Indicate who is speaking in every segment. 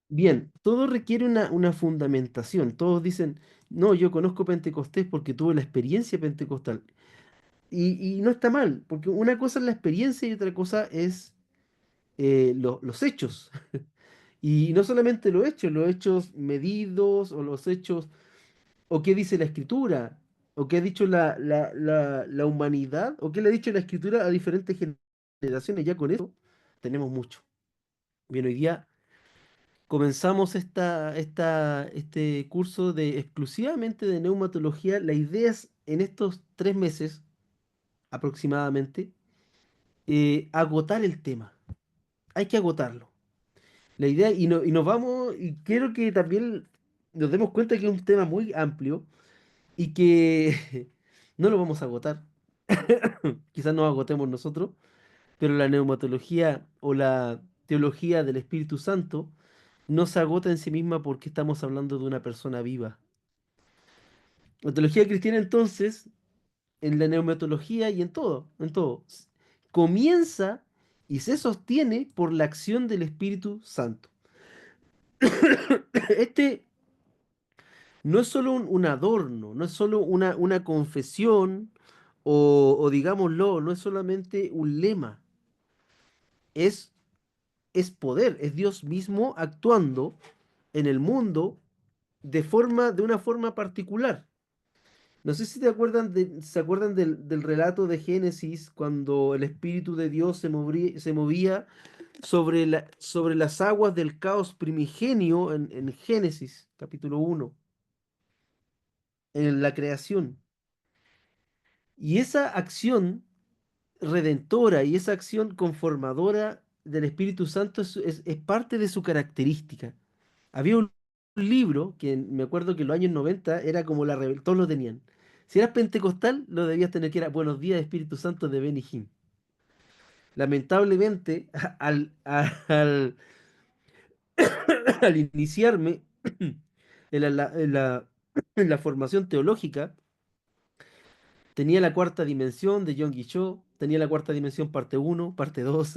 Speaker 1: Bien, todo requiere una fundamentación. Todos dicen, no, yo conozco Pentecostés porque tuve la experiencia pentecostal. Y no está mal, porque una cosa es la experiencia y otra cosa es los hechos. Y no solamente los hechos medidos o los hechos, o qué dice la escritura, o qué ha dicho la humanidad, o qué le ha dicho la escritura a diferentes generaciones. Ya con eso tenemos mucho. Bien, hoy día comenzamos este curso de exclusivamente de neumatología. La idea es en estos 3 meses aproximadamente agotar el tema. Hay que agotarlo. La idea, y nos vamos, y quiero que también nos demos cuenta que es un tema muy amplio y que no lo vamos a agotar. Quizás nos agotemos nosotros, pero la neumatología o la teología del Espíritu Santo no se agota en sí misma porque estamos hablando de una persona viva. La teología cristiana entonces, en la neumatología y en todo, comienza y se sostiene por la acción del Espíritu Santo. Este no es solo un adorno, no es solo una confesión o digámoslo, no es solamente un lema, es, es poder, es Dios mismo actuando en el mundo de una forma particular. No sé si se acuerdan del relato de Génesis cuando el Espíritu de Dios se movía sobre las aguas del caos primigenio en Génesis, capítulo 1 en la creación. Y esa acción redentora y esa acción conformadora del Espíritu Santo es parte de su característica. Había un libro que me acuerdo que en los años 90 era como todos lo tenían. Si eras pentecostal, lo debías tener que era Buenos días, Espíritu Santo de Benny Hinn. Lamentablemente, al iniciarme en la formación teológica, tenía la cuarta dimensión de John Guichot, tenía la cuarta dimensión parte uno, parte 2,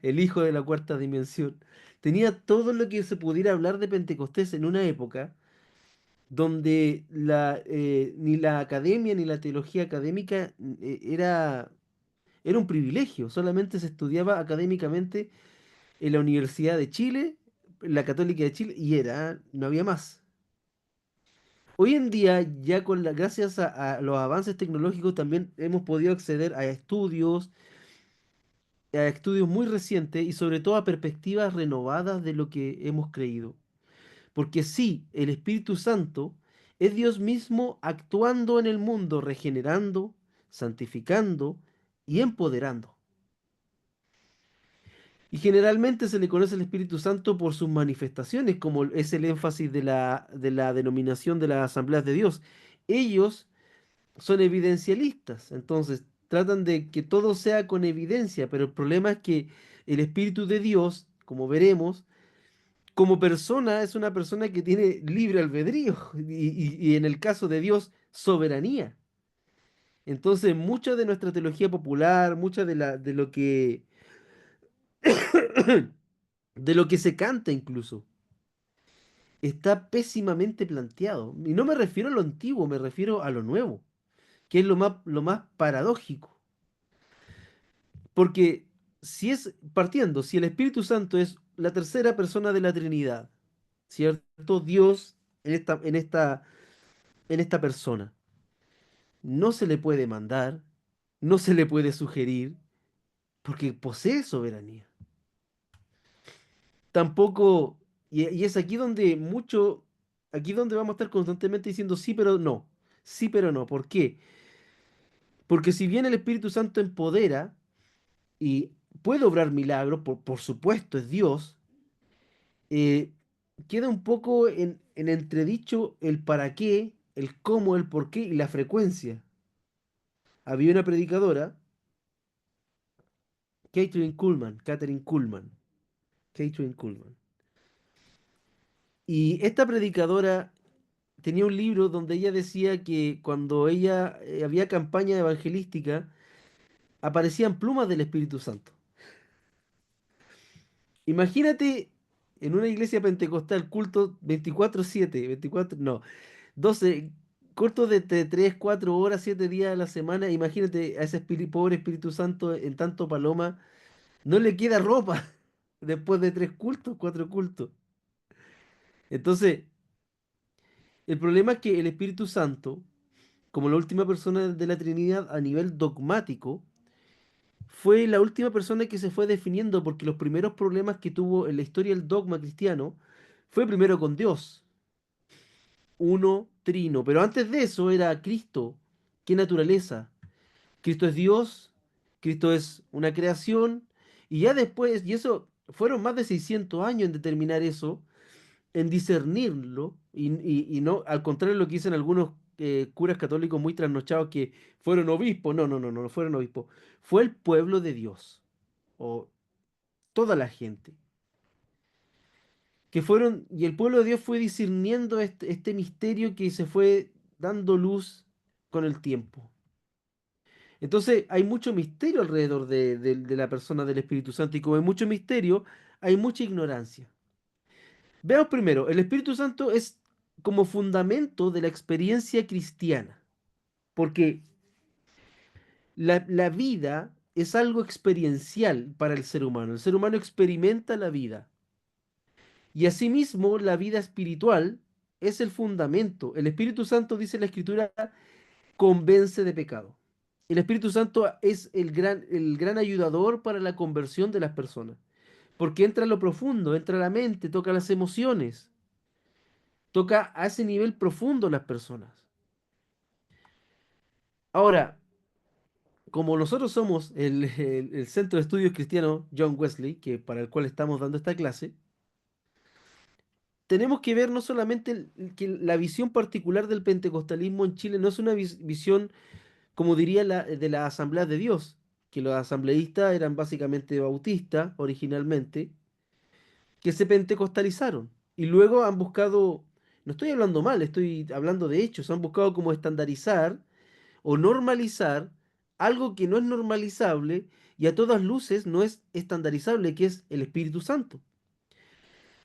Speaker 1: el hijo de la cuarta dimensión. Tenía todo lo que se pudiera hablar de Pentecostés en una época donde ni la academia ni la teología académica era un privilegio, solamente se estudiaba académicamente en la Universidad de Chile, la Católica de Chile, no había más. Hoy en día, ya gracias a los avances tecnológicos, también hemos podido acceder a estudios muy recientes y sobre todo a perspectivas renovadas de lo que hemos creído. Porque sí, el Espíritu Santo es Dios mismo actuando en el mundo, regenerando, santificando y empoderando. Y generalmente se le conoce al Espíritu Santo por sus manifestaciones, como es el énfasis de la denominación de las asambleas de Dios. Ellos son evidencialistas, entonces tratan de que todo sea con evidencia, pero el problema es que el Espíritu de Dios, como veremos, como persona es una persona que tiene libre albedrío y en el caso de Dios, soberanía. Entonces, mucha de nuestra teología popular, mucha de lo que se canta incluso, está pésimamente planteado. Y no me refiero a lo antiguo, me refiero a lo nuevo, que es lo más paradójico. Porque si el Espíritu Santo es la tercera persona de la Trinidad, ¿cierto? Dios en esta persona. No se le puede mandar, no se le puede sugerir, porque posee soberanía. Tampoco, y es aquí donde vamos a estar constantemente diciendo sí, pero no, sí, pero no. ¿Por qué? Porque si bien el Espíritu Santo empodera y puede obrar milagros, por supuesto, es Dios, eh, queda un poco en entredicho el para qué, el cómo, el por qué y la frecuencia. Había una predicadora, Catherine Kuhlman, Catherine Kuhlman. Y esta predicadora tenía un libro donde ella decía que cuando ella había campaña evangelística, aparecían plumas del Espíritu Santo. Imagínate, en una iglesia pentecostal, culto 24/7, 24, no, 12, corto de 3, 4 horas, 7 días a la semana. Imagínate a ese pobre Espíritu Santo en tanto paloma, no le queda ropa después de 3 cultos, 4 cultos. Entonces, el problema es que el Espíritu Santo, como la última persona de la Trinidad a nivel dogmático, fue la última persona que se fue definiendo porque los primeros problemas que tuvo en la historia del dogma cristiano fue primero con Dios, uno, trino, pero antes de eso era Cristo. ¿Qué naturaleza? Cristo es Dios, Cristo es una creación, y ya después, y eso fueron más de 600 años en determinar eso, en discernirlo, y no, al contrario de lo que dicen algunos curas católicos muy trasnochados que fueron obispos, no fueron obispos, fue el pueblo de Dios, o toda la gente, que fueron, y el pueblo de Dios fue discerniendo este misterio que se fue dando luz con el tiempo. Entonces hay mucho misterio alrededor de la persona del Espíritu Santo y como hay mucho misterio, hay mucha ignorancia. Veamos primero, el Espíritu Santo es como fundamento de la experiencia cristiana, porque la vida es algo experiencial para el ser humano. El ser humano experimenta la vida y asimismo la vida espiritual es el fundamento. El Espíritu Santo, dice la Escritura, convence de pecado. El Espíritu Santo es el gran ayudador para la conversión de las personas, porque entra a lo profundo, entra a la mente, toca las emociones, toca a ese nivel profundo las personas. Ahora, como nosotros somos el Centro de Estudios Cristianos John Wesley, que para el cual estamos dando esta clase, tenemos que ver no solamente que la visión particular del pentecostalismo en Chile no es una visión, como diría de la Asamblea de Dios, que los asambleístas eran básicamente bautistas originalmente, que se pentecostalizaron y luego han buscado, no estoy hablando mal, estoy hablando de hechos, han buscado como estandarizar o normalizar algo que no es normalizable y a todas luces no es estandarizable, que es el Espíritu Santo.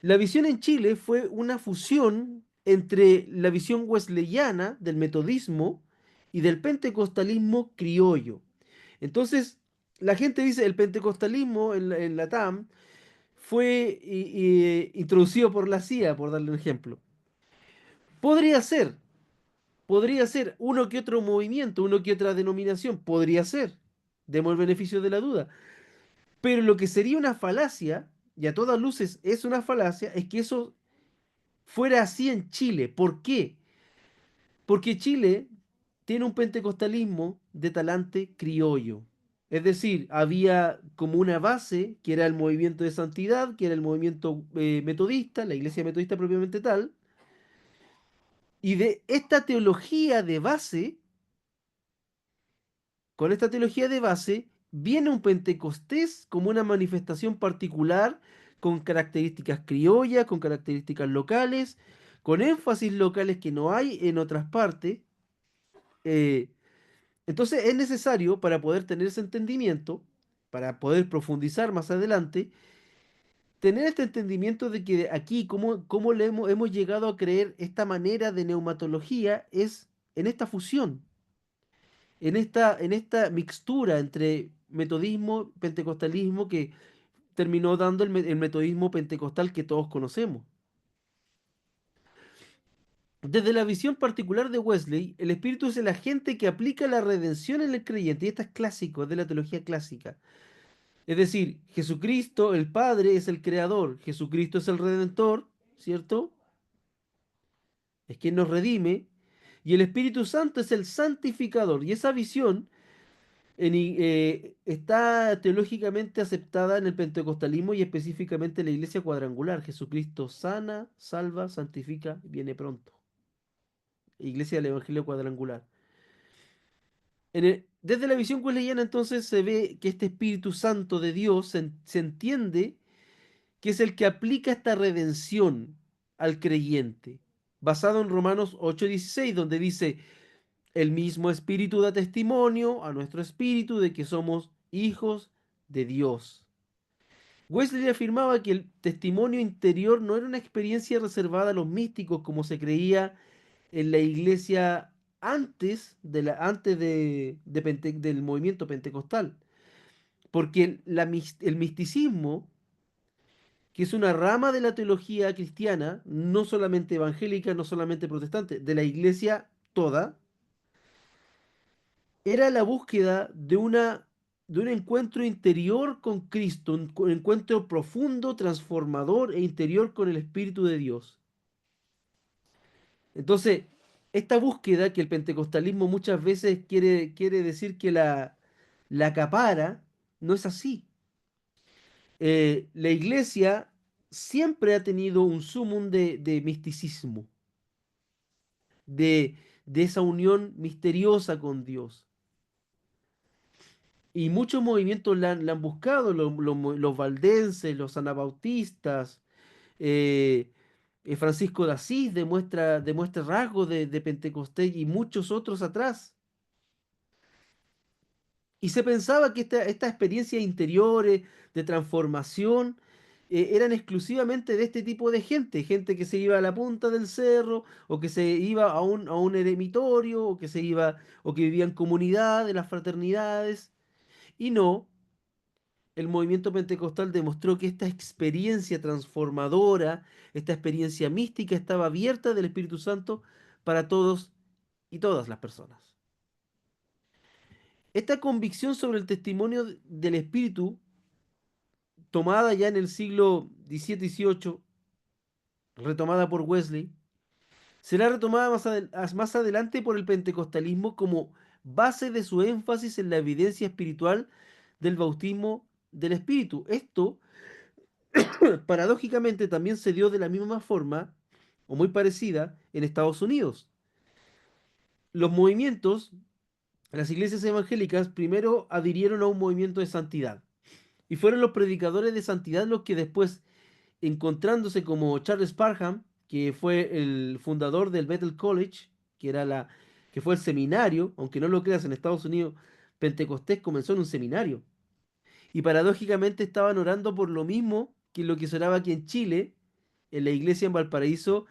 Speaker 1: La visión en Chile fue una fusión entre la visión wesleyana del metodismo y del pentecostalismo criollo. Entonces, la gente dice el pentecostalismo en la TAM fue introducido por la CIA, por darle un ejemplo. Podría ser, podría ser uno que otro movimiento, uno que otra denominación, podría ser. Demos el beneficio de la duda. Pero lo que sería una falacia, y a todas luces es una falacia, es que eso fuera así en Chile. ¿Por qué? Porque Chile tiene un pentecostalismo de talante criollo. Es decir, había como una base que era el movimiento de santidad, que era el movimiento metodista, la iglesia metodista propiamente tal, y de esta teología de base, con esta teología de base, viene un Pentecostés como una manifestación particular, con características criollas, con características locales, con énfasis locales que no hay en otras partes. eh, Entonces es necesario para poder tener ese entendimiento, para poder profundizar más adelante, tener este entendimiento de que aquí, cómo hemos llegado a creer esta manera de neumatología, es en esta fusión, en esta mixtura entre metodismo, pentecostalismo, que terminó dando el metodismo pentecostal que todos conocemos. Desde la visión particular de Wesley, el Espíritu es el agente que aplica la redención en el creyente, y esto es clásico, es de la teología clásica. Es decir, Jesucristo, el Padre, es el creador, Jesucristo es el redentor, ¿cierto? Es quien nos redime, y el Espíritu Santo es el santificador. Y esa visión está teológicamente aceptada en el pentecostalismo y específicamente en la iglesia cuadrangular. Jesucristo sana, salva, santifica, viene pronto. Iglesia del Evangelio cuadrangular. Desde la visión wesleyana entonces se ve que este Espíritu Santo de Dios se entiende que es el que aplica esta redención al creyente, basado en Romanos 8:16, donde dice, el mismo Espíritu da testimonio a nuestro espíritu de que somos hijos de Dios. Wesley afirmaba que el testimonio interior no era una experiencia reservada a los místicos como se creía en la iglesia antes del movimiento pentecostal, porque el misticismo, que es una rama de la teología cristiana, no solamente evangélica, no solamente protestante, de la iglesia toda, era la búsqueda de un encuentro interior con Cristo, un encuentro profundo, transformador e interior con el Espíritu de Dios. Entonces, esta búsqueda que el pentecostalismo muchas veces quiere decir que la acapara, no es así. La iglesia siempre ha tenido un sumum de misticismo, de, de esa unión misteriosa con Dios. Y muchos movimientos la han buscado, los valdenses, los anabautistas, eh, Francisco de Asís demuestra rasgos de Pentecostés y muchos otros atrás. Y se pensaba que estas experiencias interiores de transformación eran exclusivamente de este tipo de gente, gente que se iba a la punta del cerro, o que se iba a un eremitorio, o que se iba, o que vivía en comunidad, en las fraternidades. Y no, el movimiento pentecostal demostró que esta experiencia transformadora, esta experiencia mística estaba abierta del Espíritu Santo para todos y todas las personas. Esta convicción sobre el testimonio del Espíritu, tomada ya en el siglo XVII-XVIII, retomada por Wesley, será retomada más adelante por el pentecostalismo como base de su énfasis en la evidencia espiritual del bautismo del Espíritu. Esto paradójicamente también se dio de la misma forma o muy parecida en Estados Unidos. Los movimientos, las iglesias evangélicas primero adhirieron a un movimiento de santidad y fueron los predicadores de santidad los que después, encontrándose como Charles Parham, que fue el fundador del Bethel College, que fue el seminario, aunque no lo creas, en Estados Unidos, Pentecostés comenzó en un seminario. Y paradójicamente estaban orando por lo mismo que lo que se oraba aquí en Chile, en la iglesia en Valparaíso,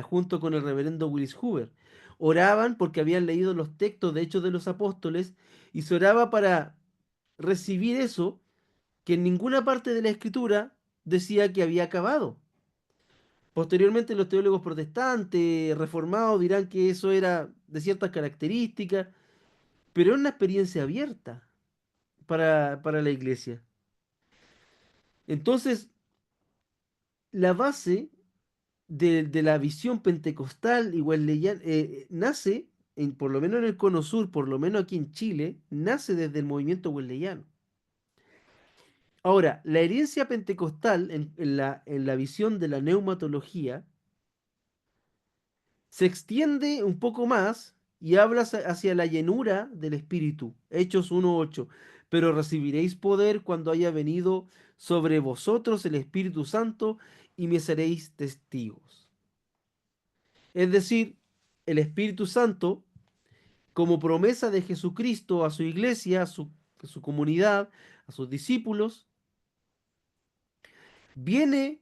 Speaker 1: junto con el reverendo Willis Hoover. Oraban porque habían leído los textos de Hechos de los Apóstoles y se oraba para recibir eso que en ninguna parte de la escritura decía que había acabado. Posteriormente los teólogos protestantes, reformados, dirán que eso era de ciertas características, pero era una experiencia abierta para la iglesia. Entonces, la base de la visión pentecostal y wesleyana nace, por lo menos en el Cono Sur, por lo menos aquí en Chile, nace desde el movimiento wesleyano. Ahora, la herencia pentecostal en la visión de la neumatología se extiende un poco más y habla hacia la llenura del Espíritu. Hechos 1:8. Pero recibiréis poder cuando haya venido sobre vosotros el Espíritu Santo y me seréis testigos. Es decir, el Espíritu Santo, como promesa de Jesucristo a su iglesia, a su comunidad, a sus discípulos, viene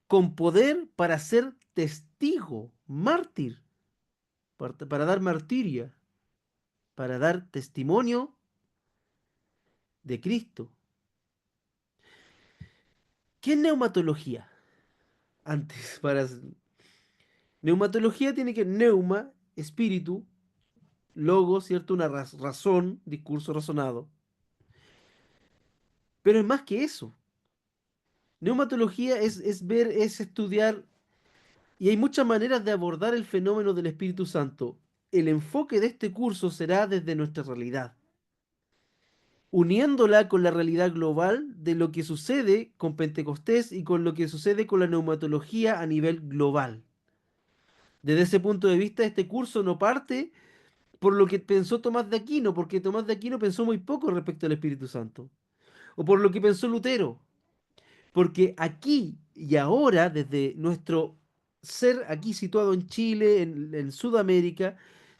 Speaker 1: con poder para ser testigo, mártir, para dar martiria, para dar testimonio de Cristo. ¿Qué es neumatología? Antes, neumatología tiene que neuma, espíritu, logo, ¿cierto? Una razón, discurso razonado. Pero es más que eso. Neumatología es ver, es estudiar, y hay muchas maneras de abordar el fenómeno del Espíritu Santo. El enfoque de este curso será desde nuestra realidad, uniéndola con la realidad global de lo que sucede con Pentecostés y con lo que sucede con la neumatología a nivel global. Desde ese punto de vista, este curso no parte por lo que pensó Tomás de Aquino, porque Tomás de Aquino pensó muy poco respecto al Espíritu Santo, o por lo que pensó Lutero, porque aquí y ahora, desde nuestro ser aquí situado en Chile, en Sudamérica,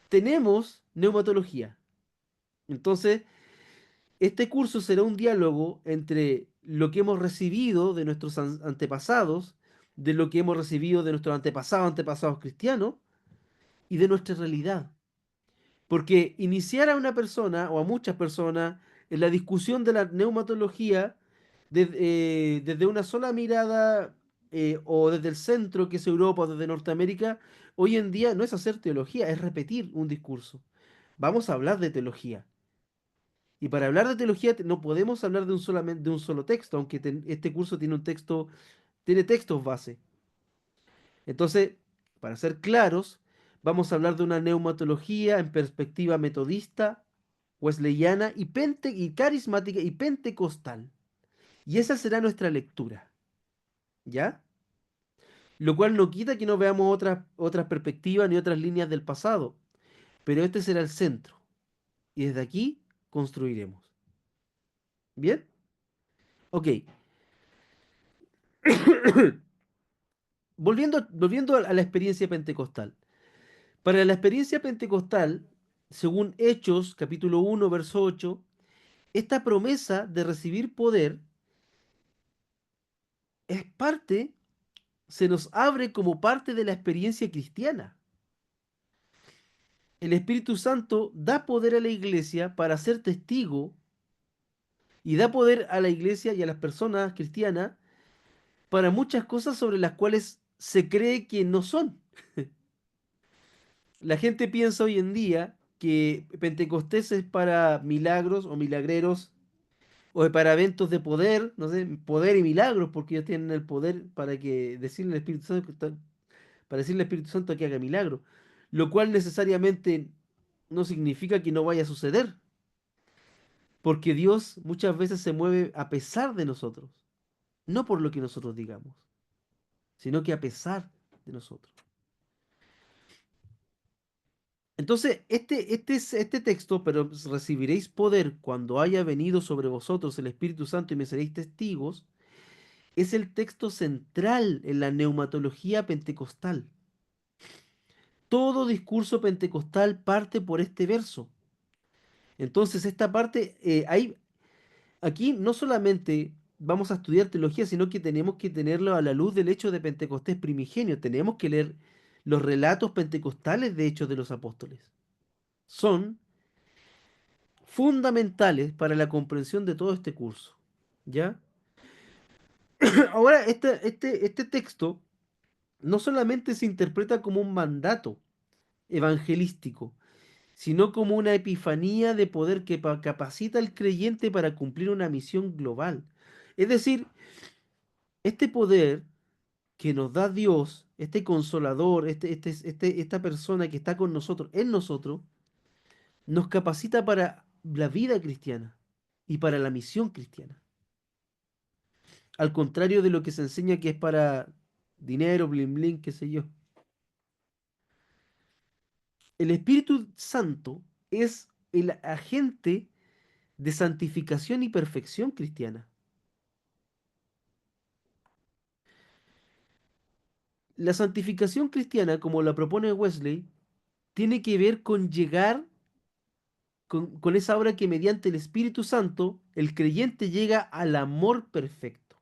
Speaker 1: tenemos neumatología. Entonces, este curso será un diálogo entre lo que hemos recibido de nuestros antepasados, de lo que hemos recibido de nuestros antepasados cristianos y de nuestra realidad. Porque iniciar a una persona o a muchas personas en la discusión de la neumatología desde una sola mirada o desde el centro, que es Europa, o desde Norteamérica, hoy en día no es hacer teología, es repetir un discurso. Vamos a hablar de teología. Y para hablar de teología no podemos hablar de un solo texto, aunque este curso tiene un texto, tiene textos base. Entonces, para ser claros, vamos a hablar de una neumatología en perspectiva metodista, wesleyana y carismática y pentecostal. Y esa será nuestra lectura, ¿ya? Lo cual no quita que no veamos otras perspectivas ni otras líneas del pasado, pero este será el centro. Y desde aquí construiremos. ¿Bien? Ok. Volviendo a la experiencia pentecostal. Para la experiencia pentecostal, según Hechos, capítulo 1, verso 8, esta promesa de recibir poder es parte, se nos abre como parte de la experiencia cristiana. El Espíritu Santo da poder a la iglesia para ser testigo y da poder a la iglesia y a las personas cristianas para muchas cosas sobre las cuales se cree que no son. La gente piensa hoy en día que Pentecostés es para milagros o milagreros o para eventos de poder, no sé, poder y milagros, porque ellos tienen el poder para que decirle al Espíritu Santo para decirle al Espíritu Santo que haga milagros, lo cual necesariamente no significa que no vaya a suceder, porque Dios muchas veces se mueve a pesar de nosotros, no por lo que nosotros digamos, sino que a pesar de nosotros. Entonces, este texto, pero recibiréis poder cuando haya venido sobre vosotros el Espíritu Santo y me seréis testigos, es el texto central en la neumatología pentecostal. Todo discurso pentecostal parte por este verso. Entonces, esta parte, aquí no solamente vamos a estudiar teología, sino que tenemos que tenerlo a la luz del hecho de Pentecostés primigenio. Tenemos que leer los relatos pentecostales de Hechos de los Apóstoles. Son fundamentales para la comprensión de todo este curso. ¿Ya? Ahora, este texto no solamente se interpreta como un mandato evangelístico, sino como una epifanía de poder que capacita al creyente para cumplir una misión global. Es decir, este poder que nos da Dios, este consolador, esta persona que está con nosotros, en nosotros, nos capacita para la vida cristiana y para la misión cristiana. Al contrario de lo que se enseña que es para dinero, bling bling, qué sé yo. El Espíritu Santo es el agente de santificación y perfección cristiana. La santificación cristiana, como la propone Wesley, tiene que ver con llegar con esa obra que mediante el Espíritu Santo el creyente llega al amor perfecto.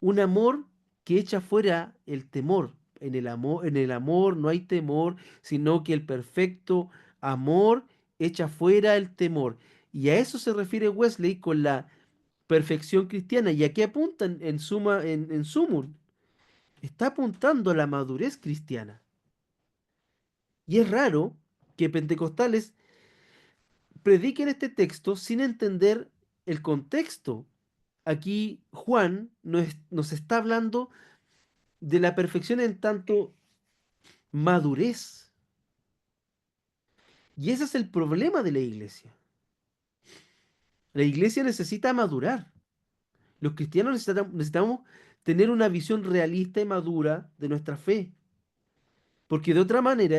Speaker 1: Un amor que echa fuera el temor. En el amor no hay temor, sino que el perfecto amor echa fuera el temor. Y a eso se refiere Wesley con la perfección cristiana. ¿Y a qué apunta en suma, en sumum? Está apuntando a la madurez cristiana. Y es raro que pentecostales prediquen este texto sin entender el contexto. Aquí Juan nos está hablando de la perfección en tanto madurez. Y ese es el problema de la iglesia. La iglesia necesita madurar. Los cristianos necesitamos tener una visión realista y madura de nuestra fe. Porque de otra manera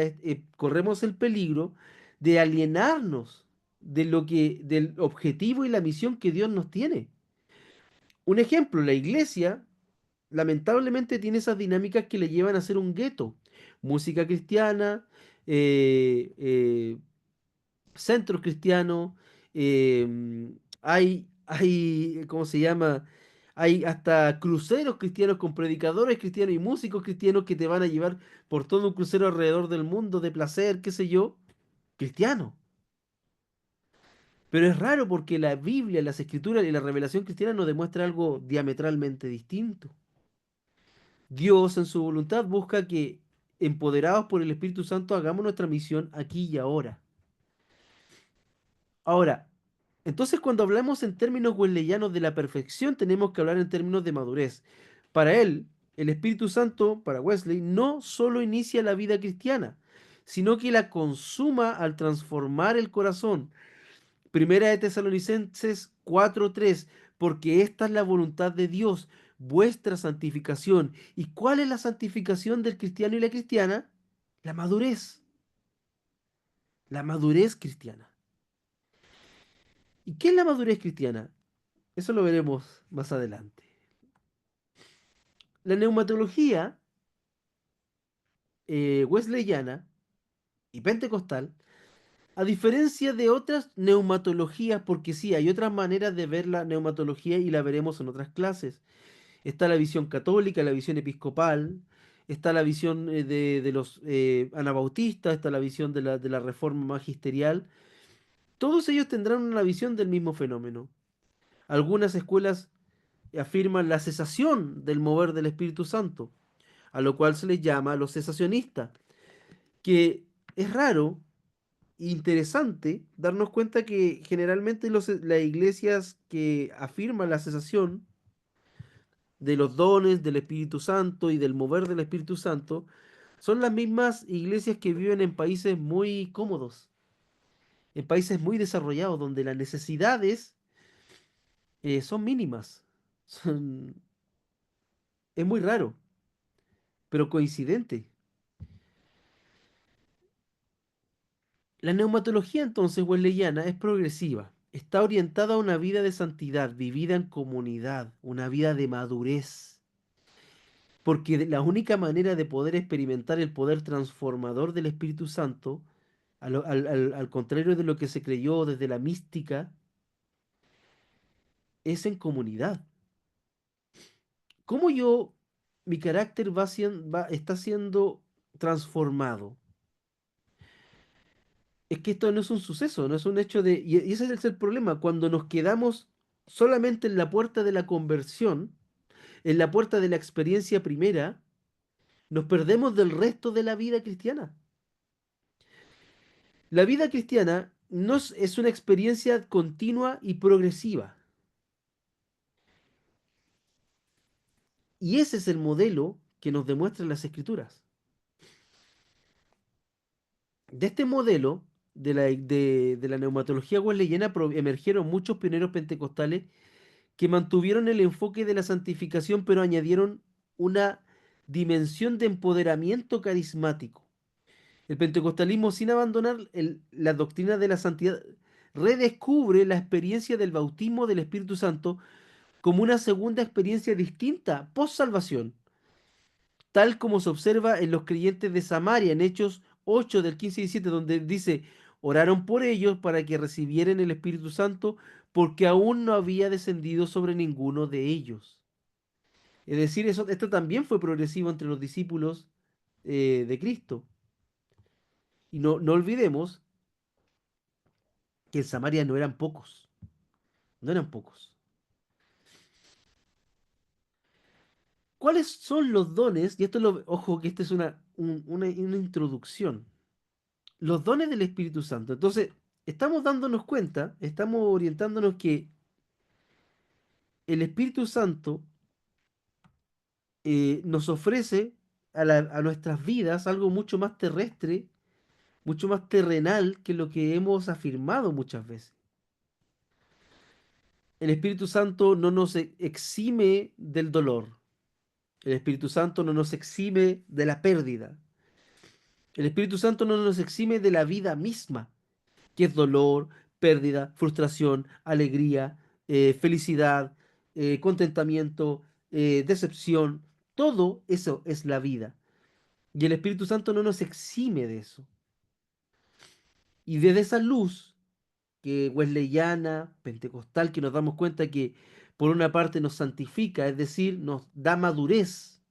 Speaker 1: corremos el peligro de alienarnos del objetivo y la misión que Dios nos tiene. Un ejemplo, la iglesia lamentablemente tiene esas dinámicas que le llevan a ser un gueto. Música cristiana, eh, centros cristianos, hay hay, ¿cómo se llama? Hay hasta cruceros cristianos con predicadores cristianos y músicos cristianos que te van a llevar por todo un crucero alrededor del mundo de placer, qué sé yo, cristiano. Pero es raro porque la Biblia, las escrituras y la revelación cristiana nos demuestra algo diametralmente distinto. Dios en su voluntad busca que, empoderados por el Espíritu Santo, hagamos nuestra misión aquí y ahora. Ahora, entonces cuando hablamos en términos wesleyanos de la perfección, tenemos que hablar en términos de madurez. Para él, el Espíritu Santo, para Wesley, no solo inicia la vida cristiana, sino que la consuma al transformar el corazón. Primera de Tesalonicenses 4:3, porque esta es la voluntad de Dios, vuestra santificación. ¿Y cuál es la santificación del cristiano y la cristiana? La madurez cristiana. ¿Y qué es la madurez cristiana? Eso lo veremos más adelante. La neumatología wesleyana y pentecostal, a diferencia de otras neumatologías, porque sí, hay otras maneras de ver la neumatología y la veremos en otras clases. Está la visión católica, la visión episcopal, está la visión de los anabautistas, está la visión de la reforma magisterial. Todos ellos tendrán una visión del mismo fenómeno. Algunas escuelas afirman la cesación del mover del Espíritu Santo, a lo cual se les llama los cesacionistas, que es raro e interesante darnos cuenta que generalmente las iglesias que afirman la cesación de los dones del Espíritu Santo y del mover del Espíritu Santo son las mismas iglesias que viven en países muy cómodos, en países muy desarrollados, donde las necesidades son mínimas. Son- es muy raro, pero coincidente. La neumatología entonces wesleyana es progresiva, está orientada a una vida de santidad, vivida en comunidad, una vida de madurez, porque la única manera de poder experimentar el poder transformador del Espíritu Santo, al contrario de lo que se creyó desde la mística, es en comunidad. ¿Cómo mi carácter está siendo transformado? Es que esto no es un suceso, no es un hecho de... Y ese es el problema, cuando nos quedamos solamente en la puerta de la conversión, en la puerta de la experiencia primera, nos perdemos del resto de la vida cristiana. La vida cristiana no es una experiencia continua y progresiva. Y ese es el modelo que nos demuestran las escrituras. De este modelo de la neumatología wesleyana emergieron muchos pioneros pentecostales que mantuvieron el enfoque de la santificación, pero añadieron una dimensión de empoderamiento carismático. El pentecostalismo, sin abandonar la doctrina de la santidad, redescubre la experiencia del bautismo del Espíritu Santo como una segunda experiencia distinta, post salvación, tal como se observa en los creyentes de Samaria, en Hechos 8 del 15 y 17, donde dice, oraron por ellos para que recibieran el Espíritu Santo, porque aún no había descendido sobre ninguno de ellos. Es decir, esto también fue progresivo entre los discípulos de Cristo. Y no olvidemos que en Samaria no eran pocos, no eran pocos. ¿Cuáles son los dones? Y ojo, que esta es una introducción. Los dones del Espíritu Santo. Entonces, estamos dándonos cuenta, estamos orientándonos que el Espíritu Santo nos ofrece a nuestras vidas algo mucho más terrestre, mucho más terrenal que lo que hemos afirmado muchas veces. El Espíritu Santo no nos exime del dolor. El Espíritu Santo no nos exime de la pérdida. El Espíritu Santo no nos exime de la vida misma, que es dolor, pérdida, frustración, alegría, felicidad, contentamiento, decepción. Todo eso es la vida. Y el Espíritu Santo no nos exime de eso. Y desde esa luz que wesleyana, pentecostal, que nos damos cuenta que por una parte nos santifica, es decir, nos da madurez,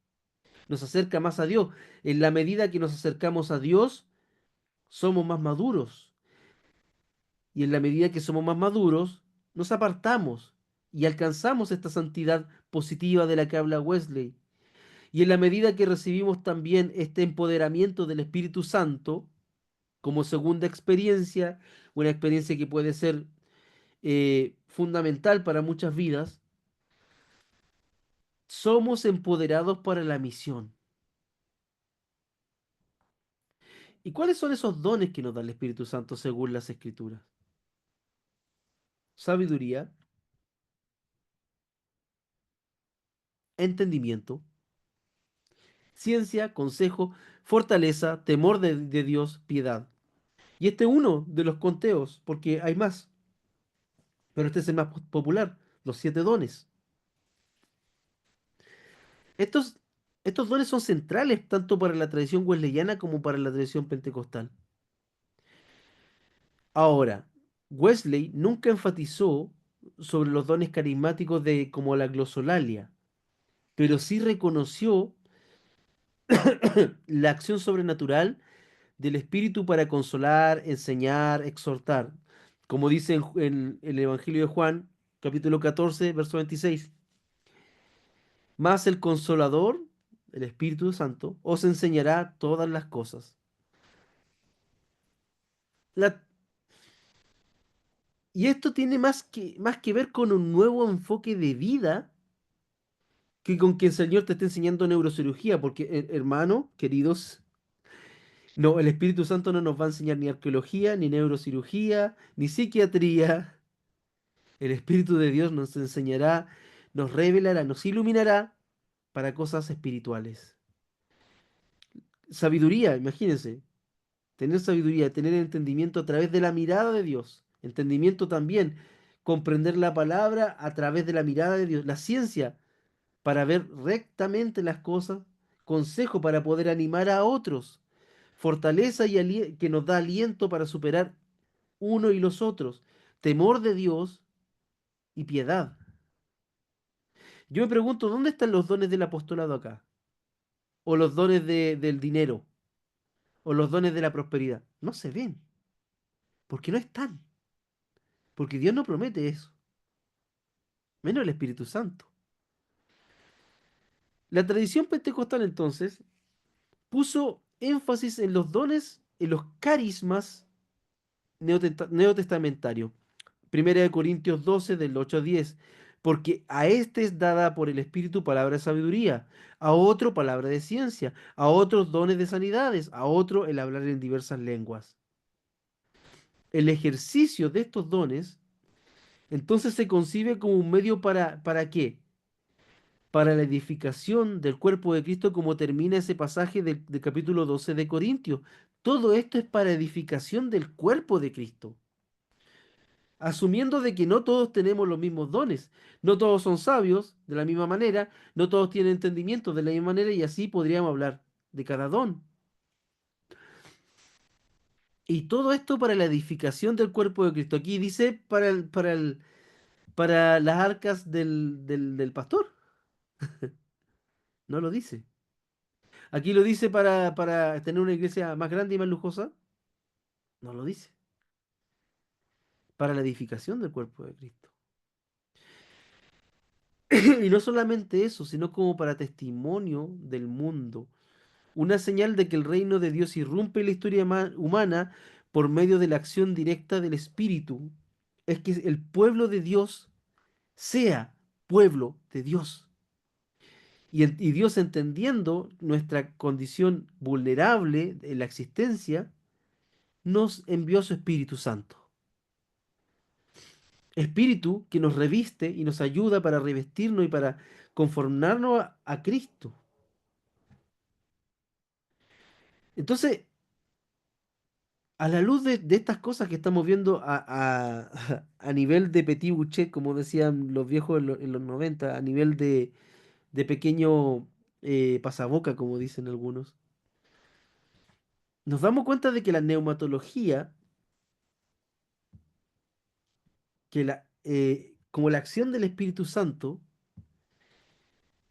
Speaker 1: nos acerca más a Dios. En la medida que nos acercamos a Dios, somos más maduros. Y en la medida que somos más maduros, nos apartamos y alcanzamos esta santidad positiva de la que habla Wesley. Y en la medida que recibimos también este empoderamiento del Espíritu Santo, como segunda experiencia, una experiencia que puede ser fundamental para muchas vidas, somos empoderados para la misión. ¿Y cuáles son esos dones que nos da el Espíritu Santo según las Escrituras? Sabiduría, entendimiento, ciencia, consejo, fortaleza, temor de Dios, piedad. Y este es uno de los conteos, porque hay más, pero este es el más popular, los 7 dones. Estos, estos dones son centrales tanto para la tradición wesleyana como para la tradición pentecostal. Ahora, Wesley nunca enfatizó sobre los dones carismáticos de como la glosolalia, pero sí reconoció la acción sobrenatural del Espíritu para consolar, enseñar, exhortar. Como dice en el Evangelio de Juan, capítulo 14, verso 26. Mas el Consolador, el Espíritu Santo, os enseñará todas las cosas. La- y esto tiene más que ver con un nuevo enfoque de vida que con que el Señor te esté enseñando neurocirugía, porque hermano, queridos, no, el Espíritu Santo no nos va a enseñar ni arqueología, ni neurocirugía, ni psiquiatría. El Espíritu de Dios nos enseñará, nos revelará, nos iluminará para cosas espirituales. Sabiduría, imagínense, tener sabiduría, tener entendimiento a través de la mirada de Dios. Entendimiento también, comprender la palabra a través de la mirada de Dios. La ciencia, para ver rectamente las cosas. Consejo para poder animar a otros. Fortaleza que nos da aliento para superar uno y los otros. Temor de Dios y piedad. Yo me pregunto, ¿dónde están los dones del apostolado acá? O los dones del dinero, o los dones de la prosperidad. No se ven, porque no están, porque Dios no promete eso, menos el Espíritu Santo. La tradición pentecostal entonces puso énfasis en los dones, en los carismas neotestamentarios. Primera de Corintios 12, del 8 a 10. Porque a este es dada por el Espíritu palabra de sabiduría, a otro palabra de ciencia, a otros dones de sanidades, a otro el hablar en diversas lenguas. El ejercicio de estos dones entonces se concibe como un medio ¿para qué? Para la edificación del cuerpo de Cristo, como termina ese pasaje del capítulo 12 de Corintios. Todo esto es para edificación del cuerpo de Cristo, asumiendo de que no todos tenemos los mismos dones, no todos son sabios de la misma manera, no todos tienen entendimiento de la misma manera y así podríamos hablar de cada don. Y todo esto para la edificación del cuerpo de Cristo. Aquí dice para las arcas del pastor. No lo dice. Aquí lo dice para tener una iglesia más grande y más lujosa. No lo dice. Para la edificación del cuerpo de Cristo. Y no solamente eso, sino como para testimonio del mundo. Una señal de que el reino de Dios irrumpe en la historia humana por medio de la acción directa del Espíritu. Es que el pueblo de Dios sea pueblo de Dios. Y Dios, entendiendo nuestra condición vulnerable en la existencia, nos envió su Espíritu Santo. Espíritu que nos reviste y nos ayuda para revestirnos y para conformarnos a Cristo. Entonces, a la luz de estas cosas que estamos viendo a nivel de petit boucher, como decían los viejos en los 90, a nivel de pequeño pasaboca, como dicen algunos, nos damos cuenta de que la neumatología que como la acción del Espíritu Santo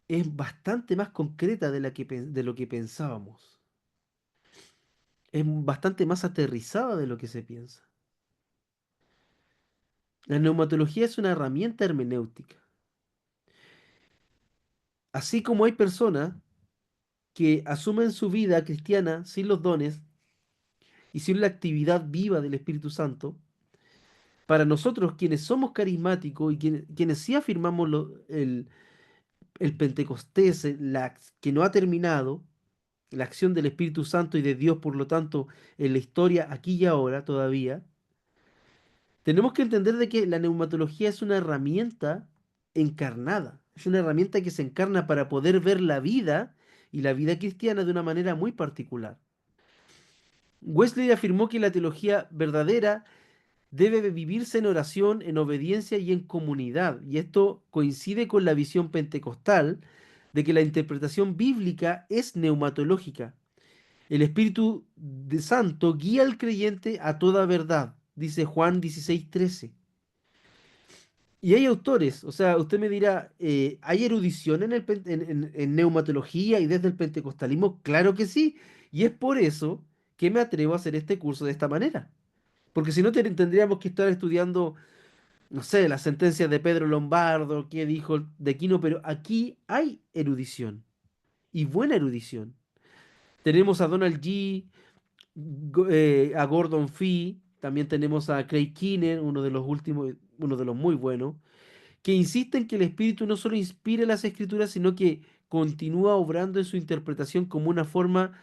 Speaker 1: es bastante más concreta de lo que pensábamos. Es bastante más aterrizada de lo que se piensa. La neumatología es una herramienta hermenéutica. Así como hay personas que asumen su vida cristiana sin los dones y sin la actividad viva del Espíritu Santo, para nosotros quienes somos carismáticos y quienes sí afirmamos el Pentecostés, que no ha terminado, la acción del Espíritu Santo y de Dios, por lo tanto, en la historia aquí y ahora todavía, tenemos que entender de que la neumatología es una herramienta encarnada, es una herramienta que se encarna para poder ver la vida y la vida cristiana de una manera muy particular. Wesley afirmó que la teología verdadera debe de vivirse en oración, en obediencia y en comunidad, y esto coincide con la visión pentecostal de que la interpretación bíblica es neumatológica. El Espíritu de Santo guía al creyente a toda verdad, dice Juan 16:13. Y hay autores, o sea, usted me dirá, ¿hay erudición en neumatología y desde el pentecostalismo? Claro que sí, y es por eso que me atrevo a hacer este curso de esta manera. Porque si no, tendríamos que estar estudiando, no sé, las sentencias de Pedro Lombardo, qué dijo de Aquino, pero aquí hay erudición, y buena erudición. Tenemos a Donald G., a Gordon Fee, también tenemos a Craig Keener, uno de los últimos, uno de los muy buenos, que insiste en que el Espíritu no solo inspira las Escrituras, sino que continúa obrando en su interpretación como una forma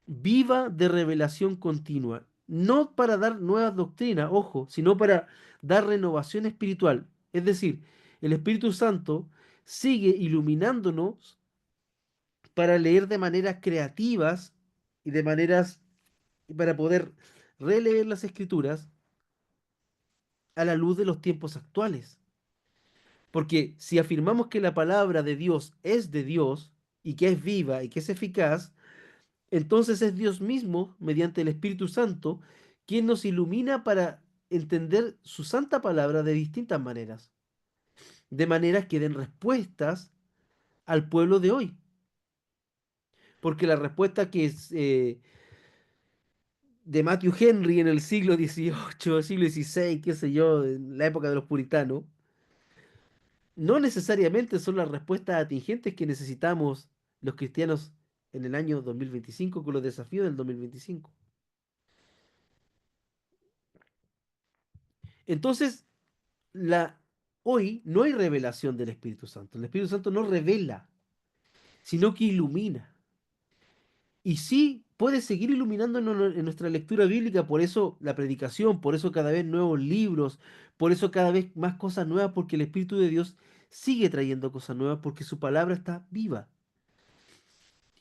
Speaker 1: viva de revelación continua. No para dar nuevas doctrinas, ojo, sino para dar renovación espiritual. Es decir, el Espíritu Santo sigue iluminándonos para leer de maneras creativas y de maneras y para poder releer las Escrituras a la luz de los tiempos actuales. Porque si afirmamos que la palabra de Dios es de Dios y que es viva y que es eficaz, entonces es Dios mismo, mediante el Espíritu Santo, quien nos ilumina para entender su santa palabra de distintas maneras, de maneras que den respuestas al pueblo de hoy. Porque la respuesta que es de Matthew Henry en el siglo XVIII, siglo XVI, qué sé yo, en la época de los puritanos, no necesariamente son las respuestas atingentes que necesitamos los cristianos en el año 2025 con los desafíos del 2025. Entonces, la, hoy no hay revelación del Espíritu Santo. El Espíritu Santo no revela, sino que ilumina. Y sí puede seguir iluminándonos en nuestra lectura bíblica, por eso la predicación, por eso cada vez nuevos libros, por eso cada vez más cosas nuevas, porque el Espíritu de Dios sigue trayendo cosas nuevas, porque su palabra está viva.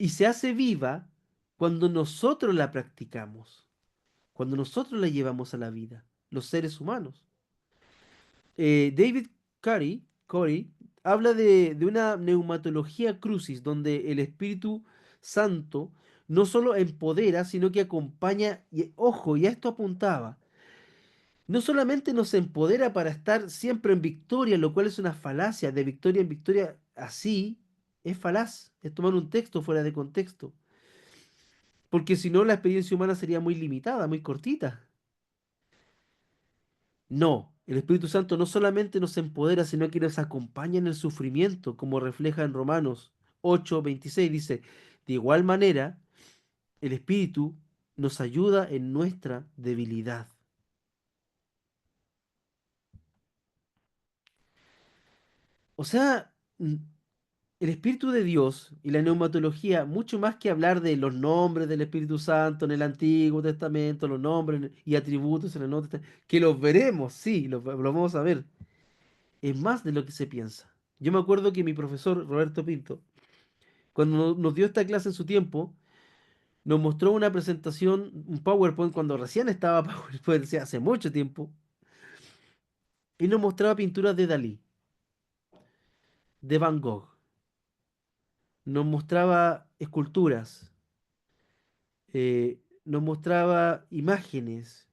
Speaker 1: Y se hace viva cuando nosotros la practicamos, cuando nosotros la llevamos a la vida, los seres humanos. David Corey habla de una neumatología crucis, donde el Espíritu Santo no solo empodera, sino que acompaña, y ojo, y a esto apuntaba, no solamente nos empodera para estar siempre en victoria, lo cual es una falacia, de victoria en victoria, así es falaz, es tomar un texto fuera de contexto, porque si no la experiencia humana sería muy limitada, muy cortita. No, el Espíritu Santo no solamente nos empodera, sino que nos acompaña en el sufrimiento, como refleja en Romanos 8:26. Dice, de igual manera, el Espíritu nos ayuda en nuestra debilidad. O sea, el Espíritu de Dios y la neumatología, mucho más que hablar de los nombres del Espíritu Santo en el Antiguo Testamento, los nombres y atributos en el Nuevo Testamento, que los veremos, sí, los vamos a ver, es más de lo que se piensa. Yo me acuerdo que mi profesor, Roberto Pinto, cuando nos dio esta clase en su tiempo, nos mostró una presentación, un PowerPoint, cuando recién estaba PowerPoint, o sea, hace mucho tiempo, y nos mostraba pinturas de Dalí, de Van Gogh, nos mostraba esculturas, nos mostraba imágenes,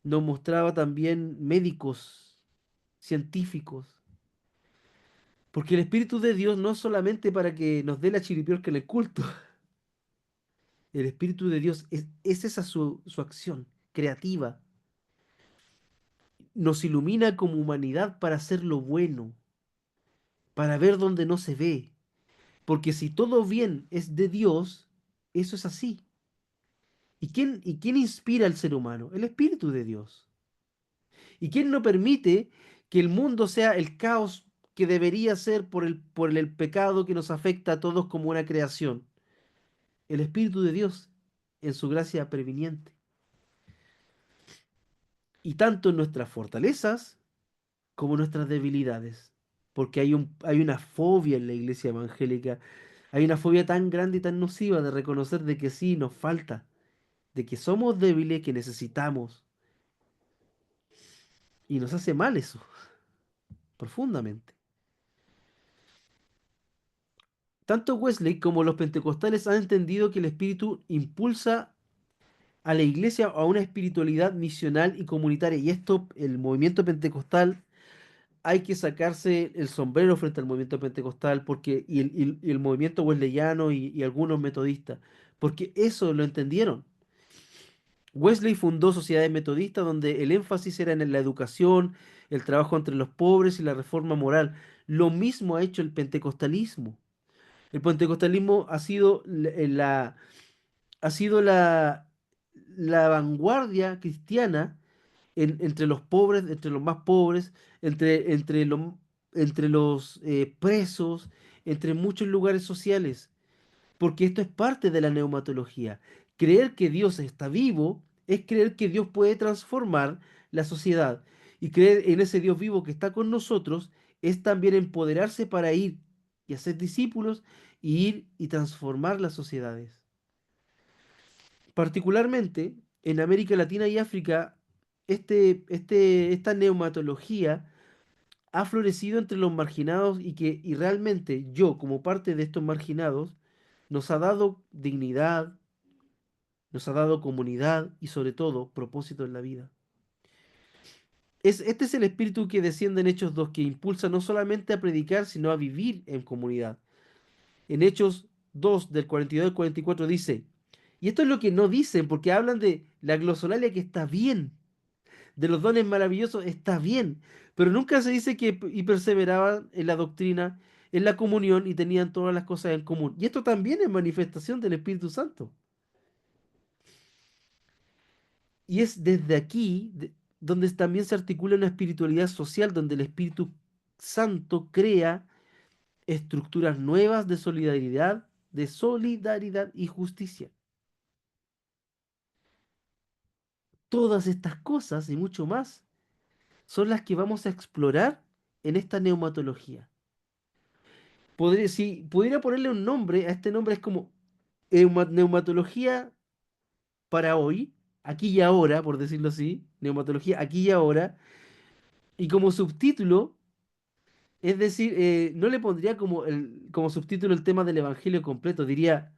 Speaker 1: nos mostraba también médicos, científicos. Porque el Espíritu de Dios no es solamente para que nos dé la chiripiorca en el culto. El Espíritu de Dios es esa su acción creativa. Nos ilumina como humanidad para hacer lo bueno, para ver donde no se ve. Porque si todo bien es de Dios, eso es así. ¿Y quién inspira al ser humano? El Espíritu de Dios. ¿Y quién no permite que el mundo sea el caos que debería ser por el pecado que nos afecta a todos como una creación? El Espíritu de Dios en su gracia previniente. Y tanto en nuestras fortalezas como en nuestras debilidades. Porque hay una fobia en la iglesia evangélica. Hay una fobia tan grande y tan nociva de reconocer de que sí, nos falta, de que somos débiles, que necesitamos. Y nos hace mal eso, profundamente. Tanto Wesley como los pentecostales han entendido que el Espíritu impulsa a la iglesia a una espiritualidad misional y comunitaria. Y esto, el movimiento pentecostal, hay que sacarse el sombrero frente al movimiento pentecostal porque, y el movimiento wesleyano y algunos metodistas, porque eso lo entendieron. Wesley fundó sociedades metodistas donde el énfasis era en la educación, el trabajo entre los pobres y la reforma moral. Lo mismo ha hecho el pentecostalismo. El pentecostalismo ha sido la vanguardia cristiana entre los pobres, entre los más pobres, entre los presos, entre muchos lugares sociales, porque esto es parte de la neumatología. Creer que Dios está vivo es creer que Dios puede transformar la sociedad. Y creer en ese Dios vivo que está con nosotros es también empoderarse para ir y hacer discípulos y ir y transformar las sociedades. Particularmente en América Latina y África, esta neumatología ha florecido entre los marginados y realmente yo, como parte de estos marginados, nos ha dado dignidad, nos ha dado comunidad y sobre todo propósito en la vida. Este es el espíritu que desciende en Hechos 2, que impulsa no solamente a predicar, sino a vivir en comunidad. En Hechos 2, del 42 al 44 dice, y esto es lo que no dicen, porque hablan de la glosolalia que está bien, de los dones maravillosos está bien, pero nunca se dice que y perseveraban en la doctrina, en la comunión y tenían todas las cosas en común. Y esto también es manifestación del Espíritu Santo. Y es desde aquí donde también se articula una espiritualidad social, donde el Espíritu Santo crea estructuras nuevas de solidaridad y justicia. Todas estas cosas y mucho más son las que vamos a explorar en esta neumatología. Si pudiera ponerle un nombre, a este nombre es como neumatología para hoy, aquí y ahora, por decirlo así, neumatología aquí y ahora, y como subtítulo, es decir, no le pondría como subtítulo el tema del Evangelio completo, diría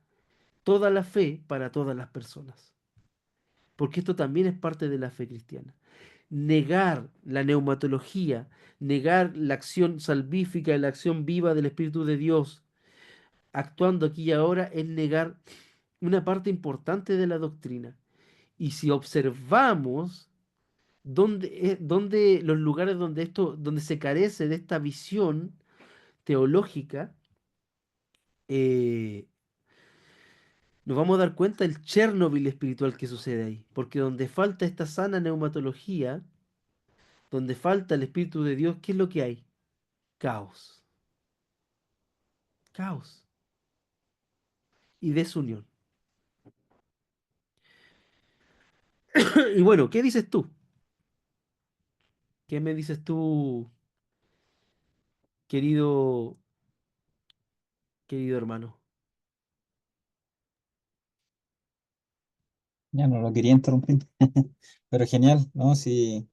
Speaker 1: toda la fe para todas las personas, porque esto también es parte de la fe cristiana. Negar la neumatología, negar la acción salvífica, la acción viva del Espíritu de Dios, actuando aquí y ahora, es negar una parte importante de la doctrina. Y si observamos dónde los lugares donde se carece de esta visión teológica, eh, nos vamos a dar cuenta del Chernobyl espiritual que sucede ahí. Porque donde falta esta sana neumatología, donde falta el Espíritu de Dios, ¿qué es lo que hay? Caos. Caos. Y desunión. Y bueno, ¿qué dices tú? ¿Qué me dices tú, querido, querido hermano?
Speaker 2: Ya no lo quería interrumpir, pero genial, ¿no? Sí,